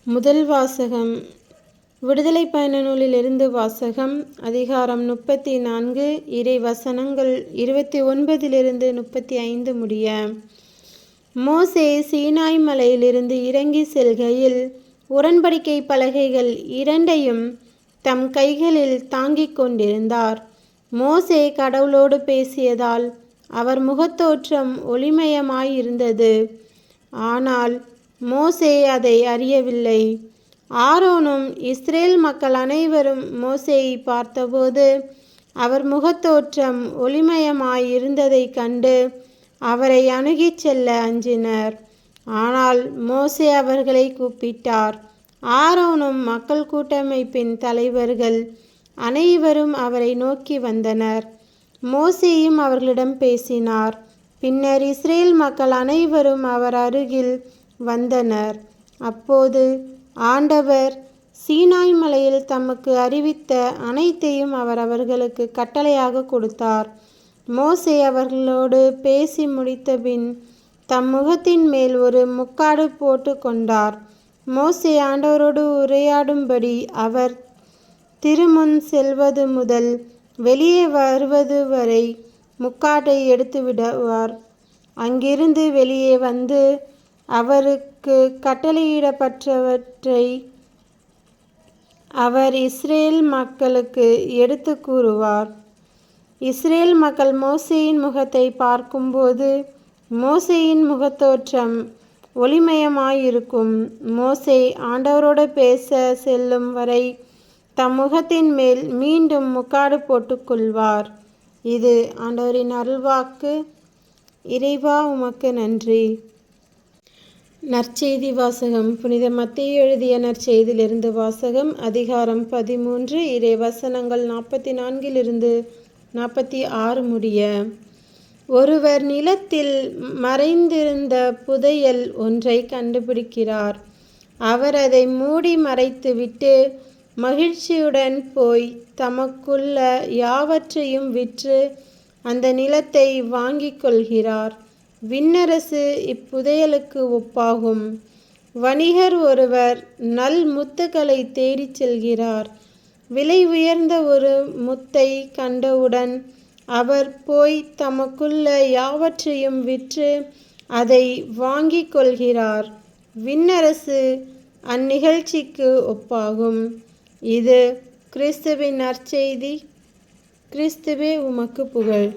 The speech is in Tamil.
முதல் வாசகம் விடுதலை பயண நூலிலிருந்து வாசகம். அதிகாரம் 34, இறை வசனங்கள் 29 35 முடிய. மோசே சீனாய் மலையிலிருந்து இறங்கி செல்கையில் உடன்படிக்கை பலகைகள் இரண்டையும் தம் கைகளில் தாங்கிக் கொண்டிருந்தார். மோசே கடவுளோடு பேசியதால் அவர் முகத்தோற்றம் ஒளிமயமாயிருந்தது. ஆனால் மோசே அதை அறியவில்லை. ஆரோனும் இஸ்ரேல் மக்கள் அனைவரும் மோசேயை பார்த்தபோது அவர் முகத்தோற்றம் ஒளிமயமாயிருந்ததைக் கண்டு அவரை அணுகிச் செல்ல அஞ்சினர். ஆனால் மோசே அவர்களை கூப்பிட்டார். ஆரோனும் மக்கள் கூட்டமைப்பின் தலைவர்கள் அனைவரும் அவரை நோக்கி வந்தனர். மோசேயும் அவர்களிடம் பேசினார். பின்னர் இஸ்ரேல் மக்கள் அனைவரும் அவர் அருகில் வந்தனர். அப்போது ஆண்டவர் சீனாய் மலையில் தமக்கு அறிவித்த அனைத்தையும் அவர் அவர்களுக்கு கட்டளையாக கொடுத்தார். மோசே அவர்களோடு பேசி முடித்தபின் தம் முகத்தின் மேல் ஒரு முக்காடு போட்டு கொண்டார். மோசே ஆண்டவரோடு உரையாடும்படி அவர் திருமுன் செல்வது முதல் வெளியே வருவது வரை முக்காட்டை எடுத்து விடுவார். அங்கிருந்து வெளியே வந்து அவருக்கு கட்டளையிடப்பட்டவற்றை அவர் இஸ்ரேல் மக்களுக்கு எடுத்து கூறுவார். இஸ்ரேல் மக்கள் மோசேயின் முகத்தை பார்க்கும்போது மோசேயின் முகத்தோற்றம் ஒளிமயமாயிருக்கும். மோசே ஆண்டவரோடு பேச செல்லும் வரை தம் முகத்தின் மேல் மீண்டும் முக்காடு போட்டுக்கொள்வார். இது ஆண்டவரின் அருள்வாக்கு. இறைவா, உமக்கு நன்றி. நற்செய்தி வாசகம். புனித மத்தேயு எழுதிய நற்செய்தியிலிருந்து வாசகம். அதிகாரம் 13, இறை வசனங்கள் 44 46 முடிய. ஒருவர் நிலத்தில் மறைந்திருந்த புதையல் ஒன்றை கண்டுபிடிக்கிறார். அவர் அதை மூடி மறைத்துவிட்டு மகிழ்ச்சியுடன் போய் தமக்குள்ள யாவற்றையும் விற்று அந்த நிலத்தை வாங்கிக் கொள்கிறார். விண்ணரசு இப்புதையலுக்கு ஒப்பாகும். வணிகர் ஒருவர் நல் முத்துக்களை தேடிச் செல்கிறார். விலை உயர்ந்த ஒரு முத்தை கண்டவுடன் அவர் போய் தமக்குள்ள யாவற்றையும் விற்று அதை வாங்கிக் கொள்கிறார். விண்ணரசு அந்நிகழ்ச்சிக்கு ஒப்பாகும். இது கிறிஸ்துவின் நற்செய்தி. கிறிஸ்துவே, உமக்கு புகழ்.